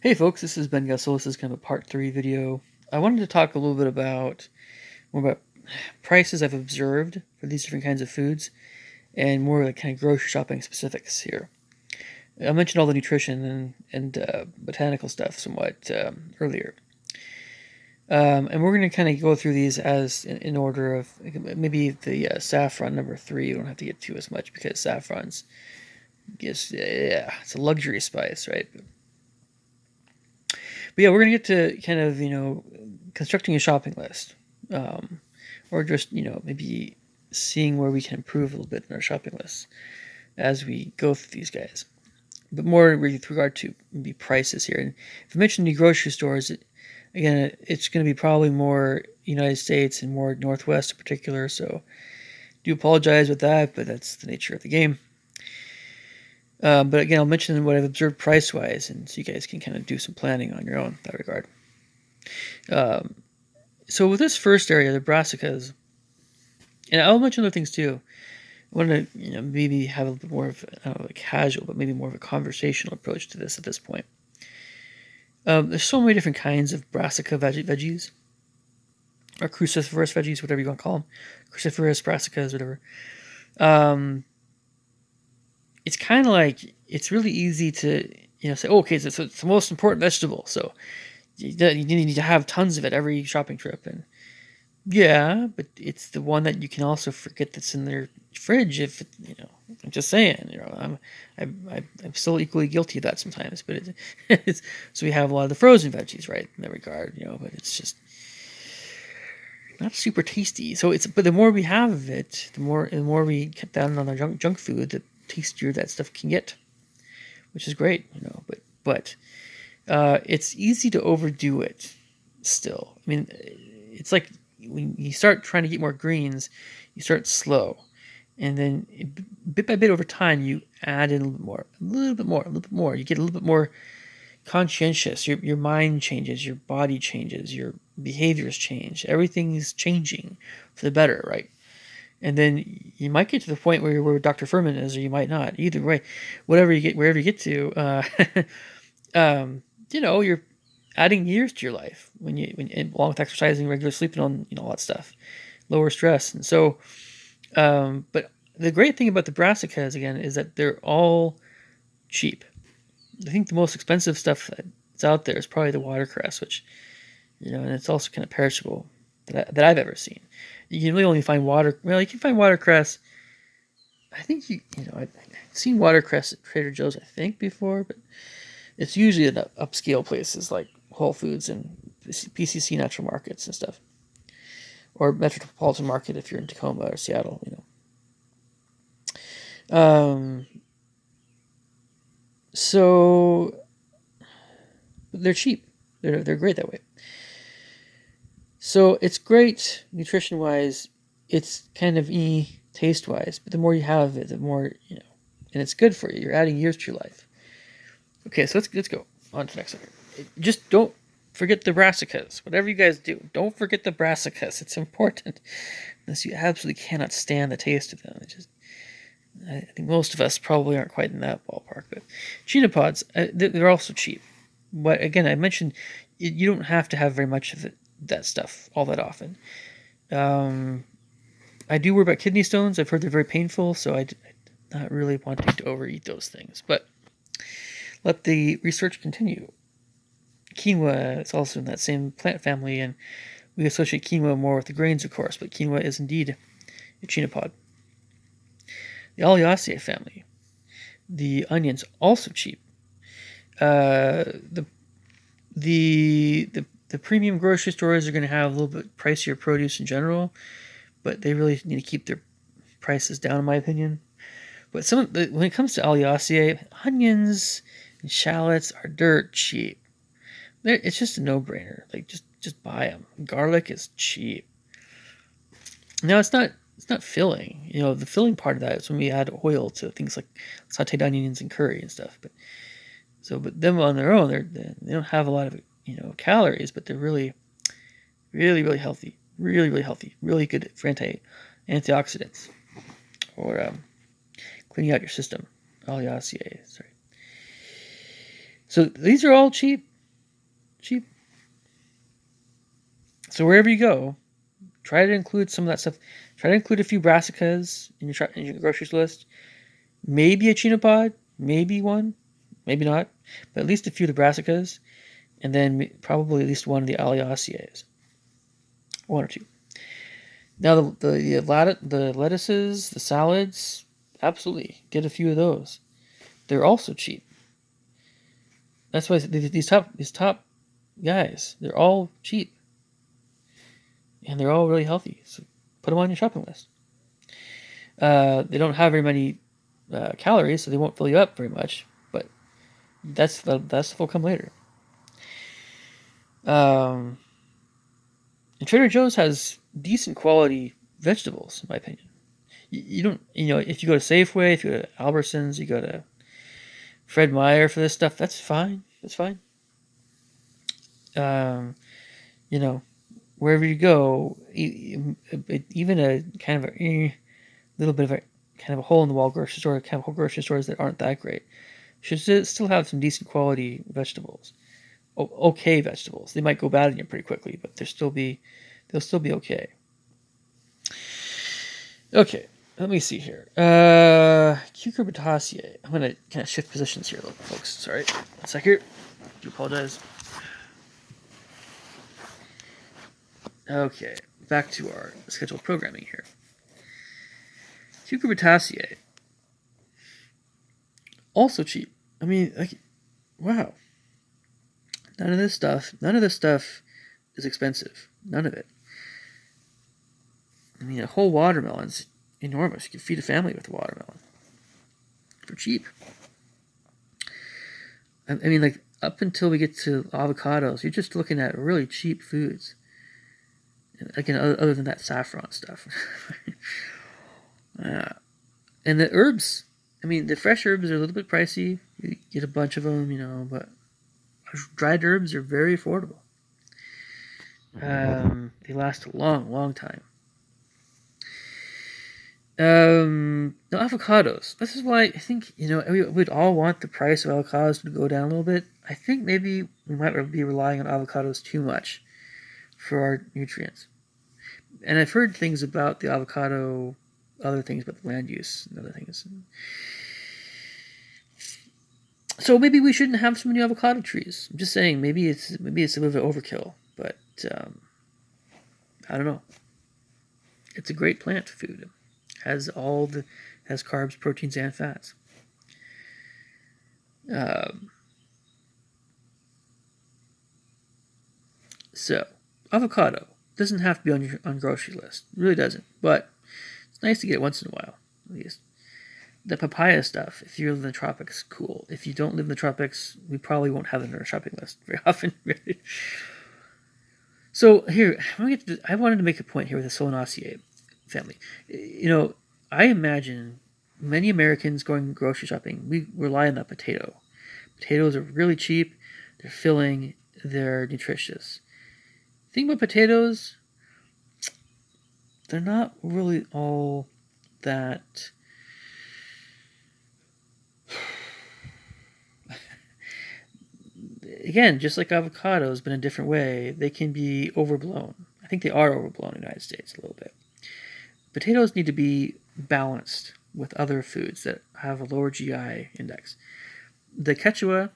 Hey folks, this is Ben Gussel. This is kind of a part 3 video. I wanted to talk a little bit more about prices I've observed for these different kinds of foods and more like kind of grocery shopping specifics here. I mentioned all the nutrition and botanical stuff somewhat earlier. And we're going to kind of go through these as in order of maybe the saffron number 3. You don't have to get to as much because saffron's it's a luxury spice, right? But yeah, we're gonna get to kind of constructing a shopping list, or just maybe seeing where we can improve a little bit in our shopping lists as we go through these guys. But more with regard to maybe prices here. And if I mention the grocery stores, it's going to be probably more United States and more Northwest in particular. So do apologize with that, but that's the nature of the game. But again, I'll mention what I've observed price-wise, and so you guys can kind of do some planning on your own in that regard. So with this first area, the brassicas, and I'll mention other things too. I want to maybe have a little bit more of a casual, but maybe more of a conversational approach to this at this point. There's so many different kinds of brassica veggies, or cruciferous veggies, whatever you want to call them, cruciferous brassicas, whatever. It's kind of like it's really easy to say, oh, okay, so it's the most important vegetable, so you need to have tons of it every shopping trip, and yeah, but it's the one that you can also forget that's in their fridge. If I'm just saying, I'm still equally guilty of that sometimes. But it's so we have a lot of the frozen veggies, right, in that regard, but it's just not super tasty. So but the more we have of it, the more we cut down on our junk food, the tastier that stuff can get, which is great, But it's easy to overdo it. Still, I mean, it's like when you start trying to get more greens, you start slow, and then bit by bit over time, you add in a little bit more. You get a little bit more conscientious. Your mind changes, your body changes, your behaviors change. Everything's changing for the better, right? And then you might get to the point where Dr. Furman is, or you might not. Either way, wherever you get to, you're adding years to your life when along with exercising, regular sleeping, on all that stuff, lower stress, and so. But the great thing about the brassicas again is that they're all cheap. I think the most expensive stuff that's out there is probably the watercress, which and it's also kind of perishable that I've ever seen. You can really only find you can find watercress. I think I've seen watercress at Trader Joe's, I think, before, but it's usually in upscale places like Whole Foods and PCC natural markets and stuff, or Metropolitan Market if you're in Tacoma or Seattle. So they're cheap. They're great that way. So it's great nutrition-wise. It's kind of taste-wise, but the more you have of it, the more and it's good for you. You're adding years to your life. Okay, so let's go on to the next one. Just don't forget the brassicas. Whatever you guys do, don't forget the brassicas. It's important, unless you absolutely cannot stand the taste of them. I think most of us probably aren't quite in that ballpark. But Cheetah Pods, they're also cheap. But again, I mentioned you don't have to have very much of that stuff all that often. I do worry about kidney stones. I've heard they're very painful, so I'm not really wanting to overeat those things. But let the research continue. Quinoa is also in that same plant family, and we associate quinoa more with the grains, of course, but quinoa is indeed a cheetah pod. The Oleaceae family. The onions, also cheap. The premium grocery stores are going to have a little bit pricier produce in general, but they really need to keep their prices down, in my opinion. But when it comes to Oleaceae, onions and shallots are dirt cheap. It's just a no-brainer. Like just buy them. Garlic is cheap. Now it's not filling. The filling part of that is when we add oil to things like sautéed onions and curry and stuff. But them on their own, they don't have a lot of calories, but they're really, really, really healthy. Really, really healthy. Really good for antioxidants or cleaning out your system. Oleaceae, sorry. So these are all cheap. cheap. So wherever you go, try to include some of that stuff. Try to include a few brassicas in your groceries list. Maybe a chinapod, maybe one, maybe not, but at least a few of the brassicas, and then probably at least one of the Alliaceae. One or two. Now the lettuces, the salads, absolutely get a few of those. They're also cheap. That's why these top guys, they're all cheap, and they're all really healthy. So put them on your shopping list. They don't have very many calories, so they won't fill you up very much. But that's will come later. And Trader Joe's has decent quality vegetables, in my opinion. You don't, if you go to Safeway, if you go to Albertsons, you go to Fred Meyer for this stuff, that's fine. That's fine. Wherever you go, even a kind of a little bit of a kind of a hole in the wall grocery store, kind of whole grocery stores that aren't that great, should still have some decent quality vegetables. Okay vegetables. They might go bad on you pretty quickly, but they'll still be okay. Okay, let me see here. Cucurbitaceae. I'm gonna kind of shift positions here, folks. Sorry, 1 second. I do apologize. Okay, back to our scheduled programming here. Cucurbitaceae. Also cheap. I mean, wow. None of this stuff is expensive. None of it. I mean, a whole watermelon's enormous. You can feed a family with a watermelon for cheap. I mean, up until we get to avocados, you're just looking at really cheap foods. Again, other than that saffron stuff. And the herbs, I mean, the fresh herbs are a little bit pricey. You get a bunch of them, but dried herbs are very affordable. They last a long, long time. The avocados. This is why I think, we'd all want the price of avocados to go down a little bit. I think maybe we might be relying on avocados too much for our nutrients. And I've heard things about the avocado, other things about the land use and other things. So maybe we shouldn't have so many avocado trees. I'm just saying, maybe it's a little bit overkill, but I don't know. It's a great plant food. Has carbs, proteins, and fats. So avocado doesn't have to be on grocery list. It really doesn't. But it's nice to get it once in a while, at least. The papaya stuff, if you live in the tropics, cool. If you don't live in the tropics, we probably won't have it on our shopping list very often. So here, I wanted to make a point here with the Solanaceae family. I imagine many Americans going grocery shopping, we rely on the potato. Potatoes are really cheap. They're filling. They're nutritious. The thing about potatoes, they're not really all that. Again, just like avocados, but in a different way, they can be overblown. I think they are overblown in the United States a little bit. Potatoes need to be balanced with other foods that have a lower GI index. The Quechua,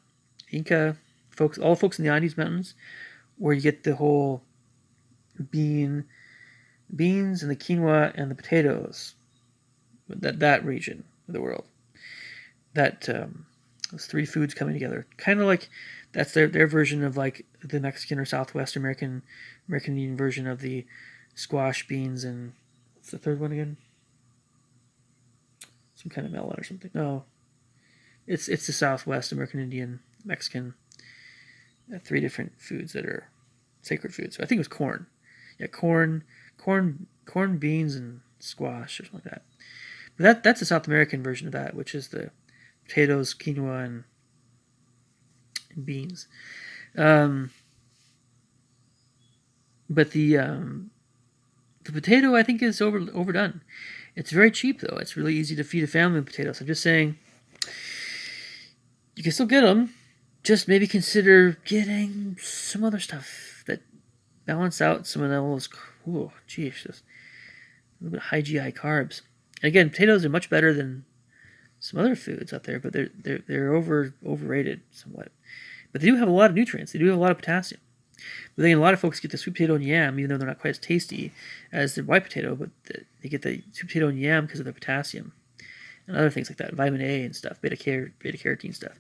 Inca folks, all folks in the Andes Mountains, where you get the whole beans and the quinoa and the potatoes, that region of the world, those three foods coming together, kind of like that's their version of like the Mexican or Southwest American Indian version of the squash, beans, and what's the third one again? Some kind of melon or something. No, it's the Southwest American Indian Mexican. Three different foods that are sacred foods. So I think it was corn. Yeah, corn, beans, and squash or something like that. But that's the South American version of that, which is the potatoes, quinoa, and beans. But the potato, I think, is overdone. It's very cheap, though. It's really easy to feed a family with potatoes. I'm just saying, you can still get them. just maybe consider getting some other stuff that balance out some of those. Oh, geez, just a little bit high GI carbs. And again, potatoes are much better than some other foods out there, but they're overrated somewhat. But they do have a lot of nutrients. They do have a lot of potassium. But then a lot of folks get the sweet potato and yam, even though they're not quite as tasty as the white potato, but they get the sweet potato and yam because of the potassium and other things like that, vitamin A and stuff, beta carotene stuff.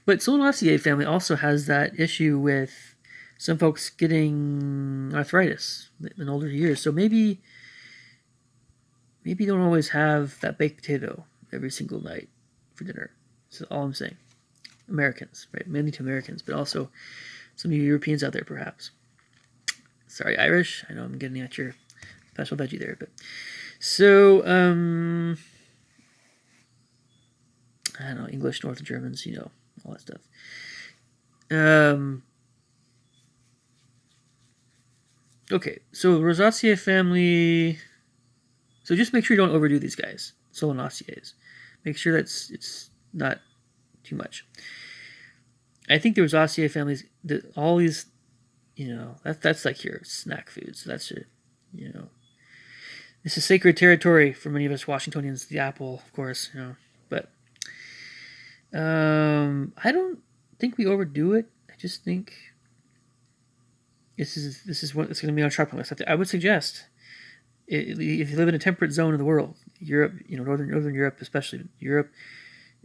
But Solanaceae family also has that issue with some folks getting arthritis in older years. So maybe you don't always have that baked potato every single night for dinner. That's all I'm saying. Americans, right? Mainly to Americans, but also some of you Europeans out there, perhaps. Sorry, Irish. I know I'm getting at your special veggie there, but so I don't know, English, Northern Germans, all that stuff. Okay, so Rosaceae family. So just make sure you don't overdo these guys, Solanaceae. Make sure it's not too much. I think the Rosaceae families, all these, that's like your snack foods. That's your, this is sacred territory for many of us Washingtonians. The apple, of course, but I don't think we overdo it. I just think this is what it's going to be on our shopping list. I would suggest if you live in a temperate zone of the world, Europe, northern Europe, especially Europe,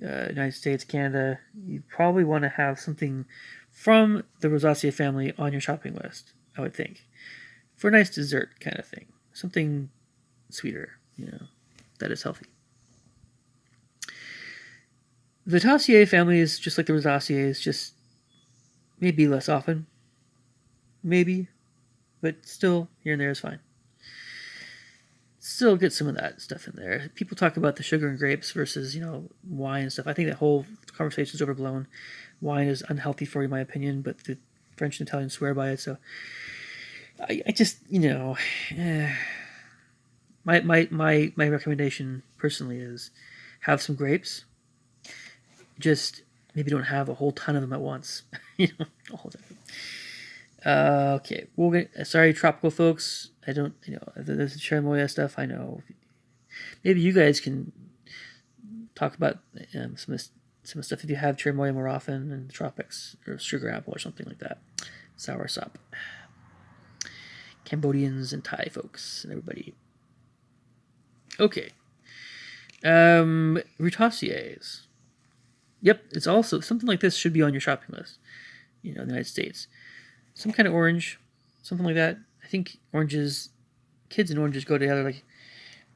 United States, Canada, you probably want to have something from the Rosaceae family on your shopping list, I would think, for a nice dessert kind of thing, something sweeter, that is healthy. The Tassiae family is just like the Rosaceae, just maybe less often, maybe, but still here and there is fine. Still get some of that stuff in there. People talk about the sugar and grapes versus, wine and stuff. I think that whole conversation is overblown. Wine is unhealthy for you, in my opinion, but the French and Italians swear by it. So I just, my recommendation personally is have some grapes. Just maybe don't have a whole ton of them at once. A whole ton. Okay, sorry, tropical folks. I don't, there's the cherimoya stuff. I know. Maybe you guys can talk about some stuff if you have cherimoya more often in the tropics, or sugar apple or something like that. Sour sop. Cambodians and Thai folks and everybody. Okay. Rutaceae. Yep, it's also something like this should be on your shopping list. In the United States. Some kind of orange, something like that. I think kids and oranges go together like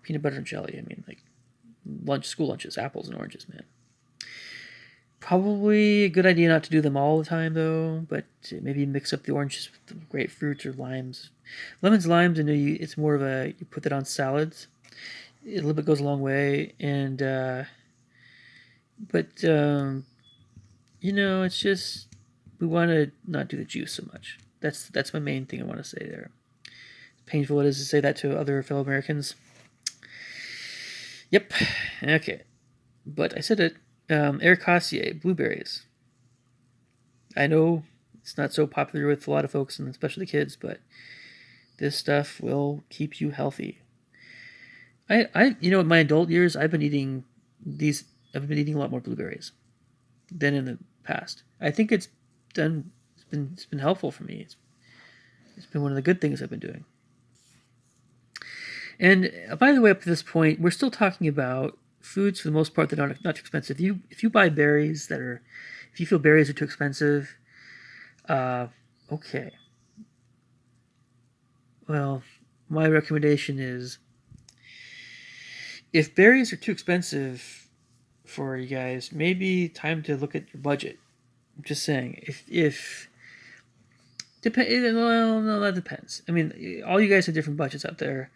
peanut butter and jelly. I mean, like school lunches, apples and oranges, man. Probably a good idea not to do them all the time, though, but maybe mix up the oranges with the grapefruit or limes. Lemons, limes, I know it's more of you put that on salads. A little bit goes a long way, and, it's just, we want to not do the juice so much. That's my main thing I want to say there. Painful it is to say that to other fellow Americans. Yep. Okay. But I said it. Ericaceae, blueberries. I know it's not so popular with a lot of folks, and especially kids, but this stuff will keep you healthy. In my adult years, I've been eating a lot more blueberries than in the past. I think it's been helpful for me. It's been one of the good things I've been doing. And by the way, up to this point, we're still talking about foods for the most part that are not too expensive. If you buy berries if you feel berries are too expensive, okay. Well, my recommendation is if berries are too expensive for you guys, maybe time to look at your budget. I'm just saying, well, no, that depends. I mean, all you guys have different budgets out there.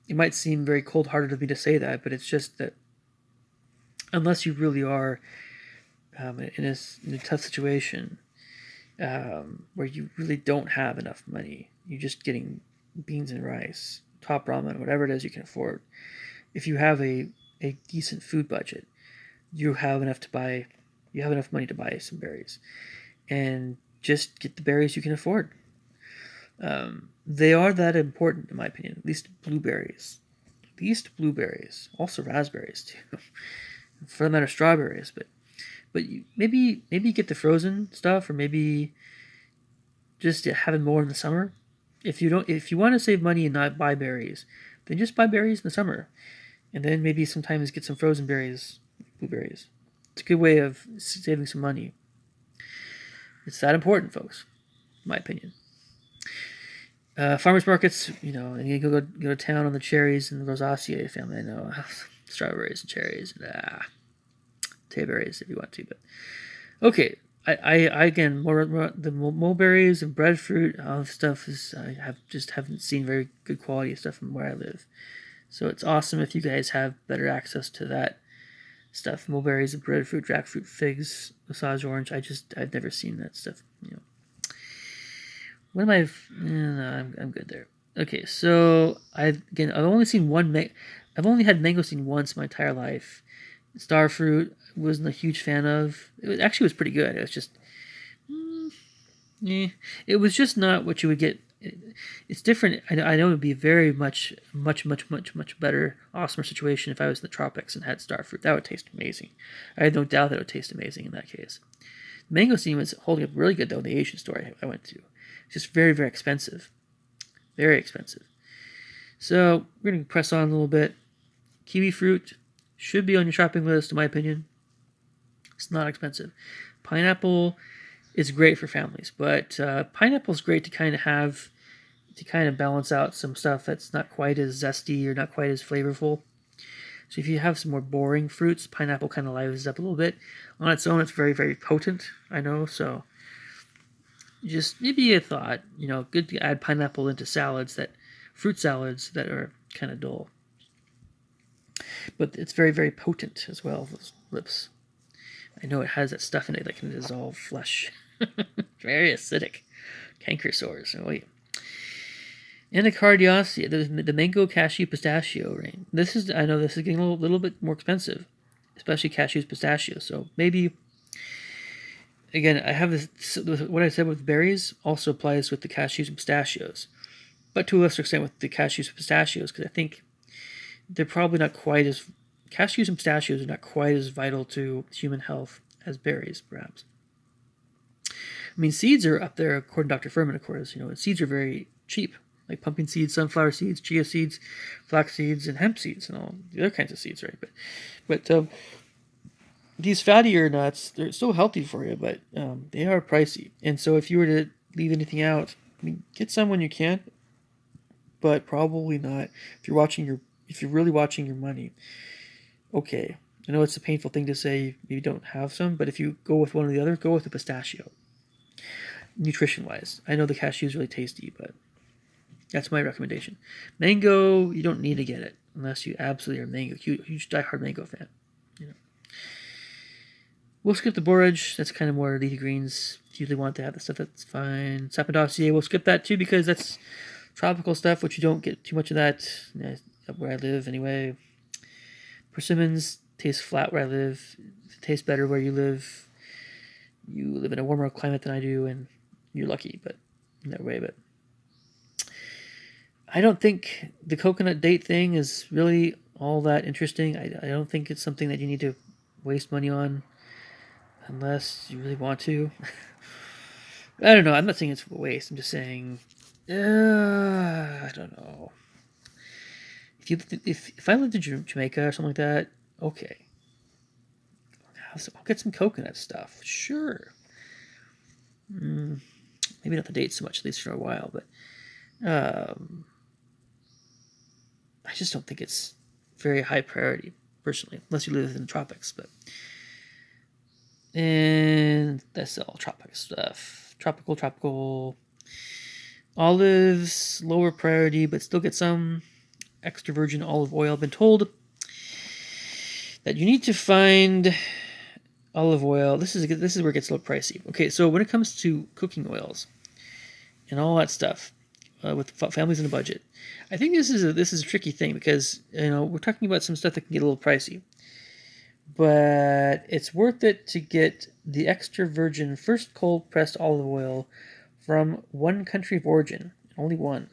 It might seem very cold-hearted of me to say that, but it's just that unless you really are in a tough situation where you really don't have enough money, you're just getting beans and rice, top ramen, whatever it is you can afford. If you have a decent food budget, you have enough to buy, you have enough money to buy some berries, and just get the berries you can afford. They are that important, in my opinion. At least blueberries. At least blueberries. Also raspberries too. For the matter, strawberries. But maybe get the frozen stuff, or maybe just have it more in the summer. If you want to save money and not buy berries, then just buy berries in the summer, and then maybe sometimes get some frozen berries, blueberries. It's a good way of saving some money. It's that important, folks. In my opinion. Farmers markets, and you go to town on the cherries and the Rosaceae family. I know strawberries and cherries and tayberries if you want to, but okay. I again more the mulberries and breadfruit, all this stuff is I haven't seen very good quality stuff from where I live. So it's awesome if you guys have better access to that stuff. Mulberries and breadfruit, jackfruit, figs, massage orange. I've never seen that stuff. What am I? No, I'm good there. Okay, so I've only seen I've only had mangosteen once my entire life. Starfruit wasn't a huge fan of. It was pretty good. It was just, it was just not what you would get. It's different. I know it would be very much better, awesomer situation if I was in the tropics and had starfruit. That would taste amazing. I had no doubt that it would taste amazing in that case. Mangosteen was holding up really good though in the Asian store I went to. It's just very, very expensive. Very expensive. So we're going to press on a little bit. Kiwi fruit should be on your shopping list, in my opinion. It's not expensive. Pineapple is great for families, but pineapple is great to kind of balance out some stuff that's not quite as zesty or not quite as flavorful. So if you have some more boring fruits, pineapple kind of livens up a little bit. On its own, it's very, very potent, I know, so just maybe a thought, good to add pineapple into fruit salads that are kind of dull. But it's very, very potent as well, those lips. I know it has that stuff in it that can dissolve flesh. Very acidic. Canker sores. Oh, yeah. Anacardiacea, the mango cashew pistachio range. I know this is getting a little bit more expensive, especially cashews, pistachios. So maybe, again, I have this. What I said with berries also applies with the cashews and pistachios, but to a lesser extent with the cashews and pistachios, because I think they're probably not quite as cashews and pistachios are not quite as vital to human health as berries, perhaps. I mean, seeds are up there, according to Dr. Furman, of course. Seeds are very cheap, like pumpkin seeds, sunflower seeds, chia seeds, flax seeds, and hemp seeds, and all the other kinds of seeds, right? But these fattier nuts, they're still healthy for you, but they are pricey. And so if you were to leave anything out, get some when you can, but probably not if you're really watching your money. Okay, I know it's a painful thing to say you don't have some, but if you go with one or the other, go with the pistachio. Nutrition-wise, I know the cashew is really tasty, but that's my recommendation. Mango, you don't need to get it unless you absolutely are a huge diehard mango fan. We'll skip the borage. That's kind of more leafy greens. If you really want to have the stuff, that's fine. Sapodopsiae, we'll skip that too because that's tropical stuff, which you don't get too much of that where I live anyway. Persimmons taste flat where I live. It tastes better where you live. You live in a warmer climate than I do, and you're lucky, but in that way. But I don't think the coconut date thing is really all that interesting. I don't think it's something that you need to waste money on unless you really want to. I don't know. I'm not saying it's a waste. I'm just saying, I don't know. If I lived in Jamaica or something like that, okay. I'll get some coconut stuff. Sure. Maybe not the date so much, at least for a while, but I just don't think it's very high priority, personally, unless you live in the tropics. And that's all tropical stuff. Tropical. Olives, lower priority, but still get some extra virgin olive oil. I've been told that you need to find olive oil. This is where it gets a little pricey. Okay, so when it comes to cooking oils and all that stuff, with families in a budget, I think this is a tricky thing because we're talking about some stuff that can get a little pricey. but it's worth it to get the extra virgin first cold pressed olive oil from one country of origin, only one.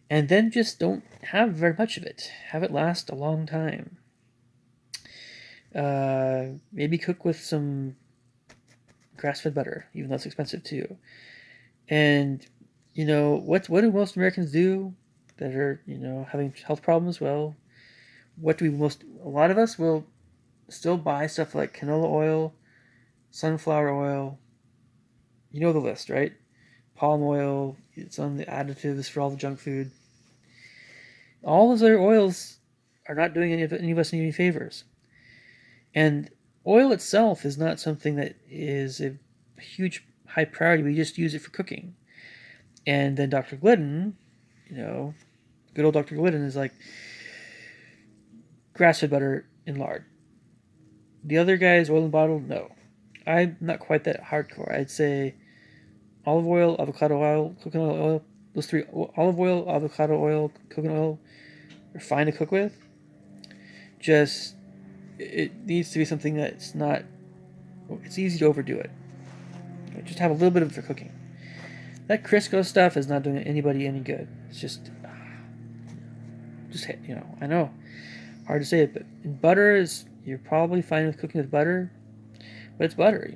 And then just don't have very much of it. Have it last a long time. Maybe cook with some grass-fed butter, even though it's expensive too. And what do most Americans do that are having health problems? Well, what do we most? A lot of us will still buy stuff like canola oil, sunflower oil. You know the list, right? Palm oil. It's on the additives for all the junk food. All those other oils are not doing any of us any favors. And oil itself is not something that is a huge high priority. We just use it for cooking. And then Dr. Glidden, good old Dr. Glidden is like grass-fed butter and lard. The other guys, oil and bottle, no. I'm not quite that hardcore. I'd say olive oil, avocado oil, coconut oil. Those three: olive oil, avocado oil, coconut oil, are fine to cook with. Just it needs to be something that's not. It's easy to overdo it. Just have a little bit of it for cooking. That Crisco stuff is not doing anybody any good. It's just I know, hard to say it, but butter is you're probably fine with cooking with butter, but it's butter.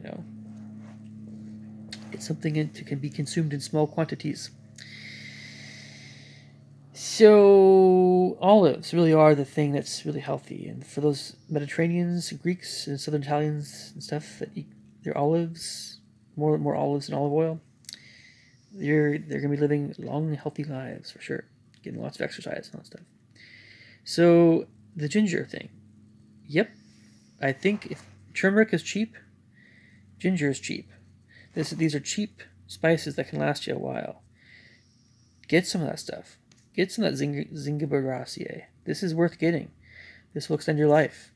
It's something that can be consumed in small quantities. So olives really are the thing that's really healthy, and for those Mediterraneans, Greeks, and Southern Italians and stuff that eat their olives, more olives than olive oil, they're gonna be living long, healthy lives for sure, getting lots of exercise and all that stuff. So the ginger thing, yep, I think if turmeric is cheap, ginger is cheap. These are cheap spices that can last you a while. Get some of that stuff. Get some of that Zingiberraceae. This is worth getting. This will extend your life.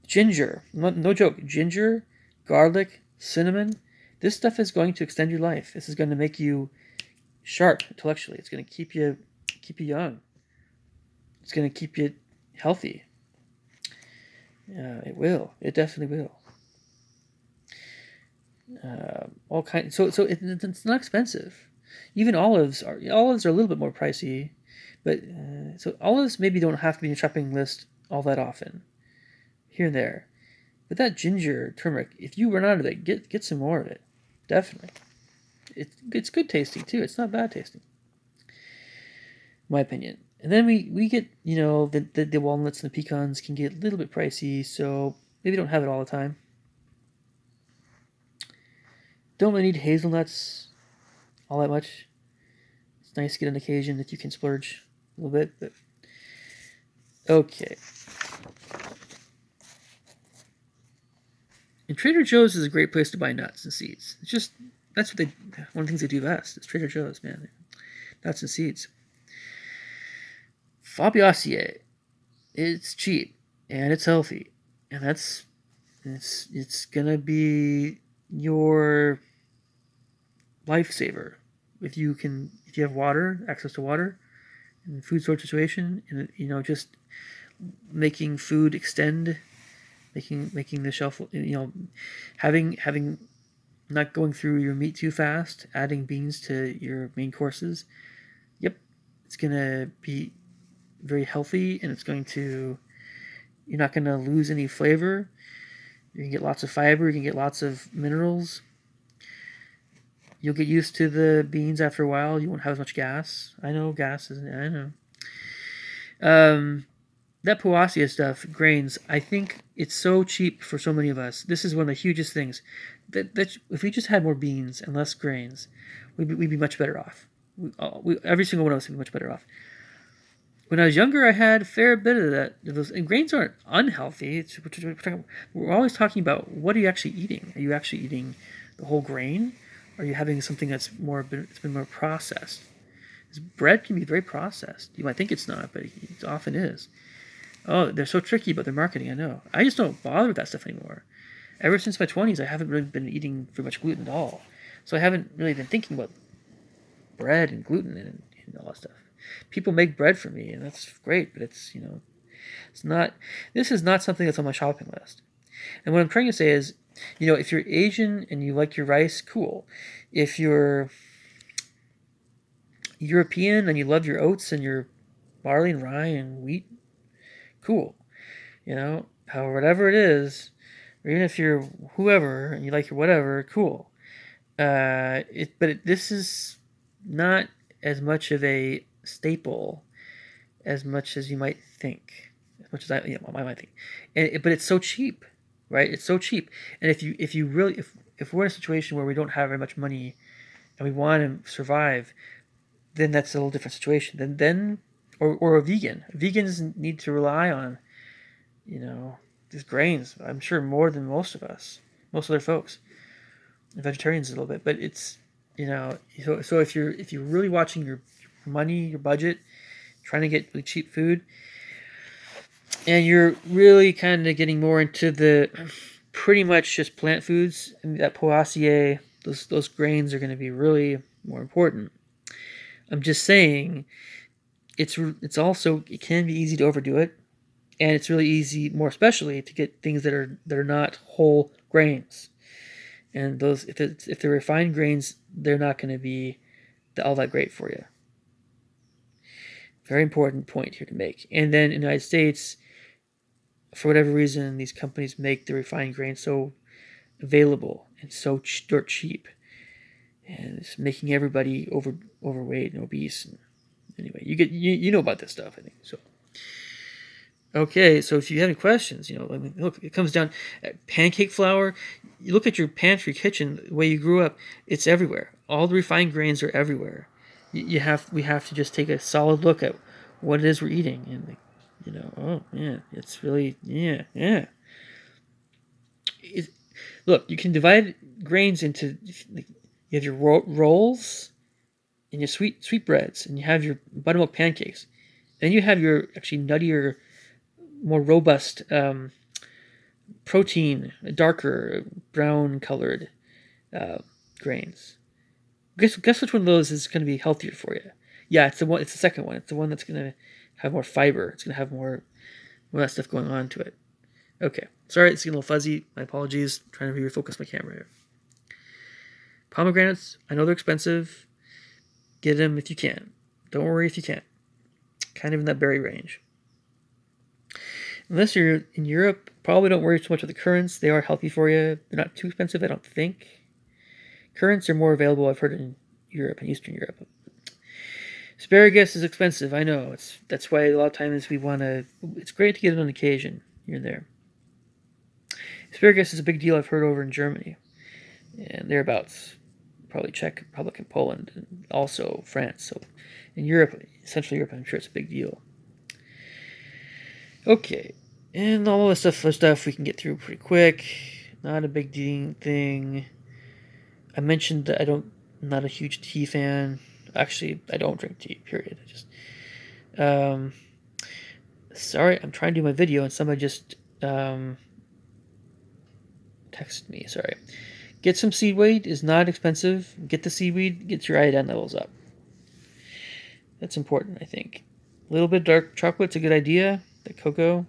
Ginger, no joke, ginger, garlic, cinnamon, this stuff is going to extend your life. This is going to make you sharp intellectually. It's going to keep you young. It's going to keep you healthy. It will. It definitely will. All kinds. So it's not expensive. Even olives are a little bit more pricey, but so olives maybe don't have to be in your shopping list all that often, here and there. But that ginger, turmeric, if you run out of it, get some more of it. Definitely. It's good tasting too. It's not bad tasting, in my opinion. And then we get the walnuts and the pecans can get a little bit pricey, so maybe don't have it all the time. Don't really need hazelnuts all that much. It's nice to get an occasion that you can splurge a little bit, but okay. And Trader Joe's is a great place to buy nuts and seeds. It's just one of the things they do best. It's Trader Joe's, man. Nuts and seeds. Fabaceae. It's cheap and it's healthy, and it's gonna be your lifesaver if you have water, access to water, in food store situation, and just making food extend, making the shelf, having not going through your meat too fast, adding beans to your main courses. Yep, it's gonna be very healthy, and you're not gonna lose any flavor. You can get lots of fiber. You can get lots of minerals. You'll get used to the beans after a while. You won't have as much gas. I know gas isn't. I know. That Poacia stuff, grains. I think it's so cheap for so many of us. This is one of the hugest things. That if we just had more beans and less grains, we'd be much better off. Every single one of us would be much better off. When I was younger, I had a fair bit of that. And grains aren't unhealthy. We're always talking about what are you actually eating? Are you actually eating the whole grain? Or are you having something that's it's been more processed? Because bread can be very processed. You might think it's not, but it often is. Oh, they're so tricky about their marketing, I know. I just don't bother with that stuff anymore. Ever since my 20s, I haven't really been eating very much gluten at all. So I haven't really been thinking about bread and gluten and all that stuff. People make bread for me, and that's great, but it's, It's not. This is not something that's on my shopping list. And what I'm trying to say is, if you're Asian and you like your rice, cool. If you're European and you love your oats and your barley and rye and wheat, cool. However, whatever it is, or even if you're whoever and you like your whatever, cool. This is not as much of a staple as much as you might think, as much as I might think. But it's so cheap, right? It's so cheap. And if we're in a situation where we don't have very much money and we want to survive, then that's a little different situation. Or a vegan. Vegans need to rely on, these grains. I'm sure more than most of us, most other folks, and vegetarians a little bit. But it's, so if you're really watching your money, your budget, trying to get really cheap food, and you're really kind of getting more into the pretty much just plant foods, and that poaceae, those grains are going to be really more important. I'm just saying, it's also, it can be easy to overdo it, and it's really easy, more especially, to get things that are not whole grains. And those, if they're refined grains, they're not going to be all that great for you. Very important point here to make. And then in the United States, for whatever reason, these companies make the refined grain so available and so dirt cheap, and it's making everybody overweight and obese. And anyway, you know about this stuff, I think. So okay, so if you have any questions, look, it comes down pancake flour. You look at your pantry kitchen, the way you grew up, it's everywhere. All the refined grains are everywhere. We have to just take a solid look at what it is we're eating, and oh man, it's really yeah. Look, you can divide grains into, you have your rolls and your sweet breads, and you have your buttermilk pancakes. Then you have your actually nuttier, more robust protein, darker brown colored grains. Guess which one of those is going to be healthier for you? Yeah, it's the second one. It's the one that's going to have more fiber. It's going to have more of that stuff going on to it. Okay, sorry, it's getting a little fuzzy. My apologies. I'm trying to refocus my camera here. Pomegranates, I know they're expensive. Get them if you can. Don't worry if you can't. Kind of in that berry range. Unless you're in Europe, probably don't worry too much about the currants. They are healthy for you. They're not too expensive, I don't think. Currants are more available, I've heard, in Europe and Eastern Europe. Asparagus is expensive, I know. That's why a lot of times it's great to get it on occasion here and there. Asparagus is a big deal, I've heard, over in Germany and thereabouts. Probably Czech Republic and Poland, and also France. So in Europe, Central Europe, I'm sure it's a big deal. Okay, and all this stuff we can get through pretty quick. Not a big thing. I mentioned that I'm not a huge tea fan. Actually, I don't drink tea, period. Sorry, I'm trying to do my video and somebody just texted me. Sorry. Get some seaweed. Is not expensive. Get the seaweed. Get your iodine levels up. That's important, I think. A little bit of dark chocolate's a good idea. The cocoa.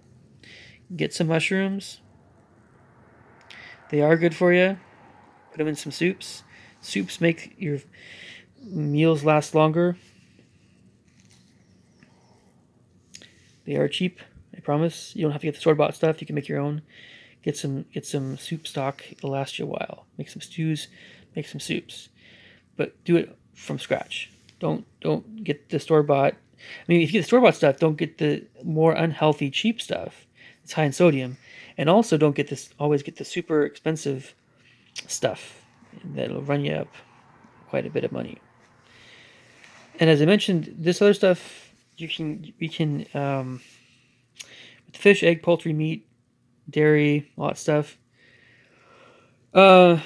Get some mushrooms. They are good for you. Put them in some soups. Soups make your meals last longer. They are cheap, I promise. You don't have to get the store-bought stuff. You can make your own. Get some soup stock. It'll last you a while. Make some stews. Make some soups. But do it from scratch. Don't get the store-bought. I mean, if you get the store-bought stuff, don't get the more unhealthy, cheap stuff. It's high in sodium. And also don't always get the super expensive stuff that'll run you up quite a bit of money. And as I mentioned, this other stuff we can with fish, egg, poultry, meat, dairy, all that stuff. Have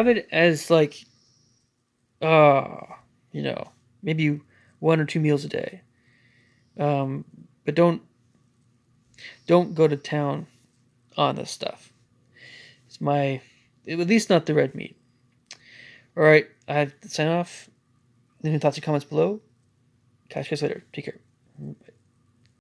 it as like, maybe 1 or 2 meals a day. But don't go to town on this stuff. At least not the red meat. All right, I have to sign off. Any thoughts or comments below? Catch you guys later. Take care. Bye.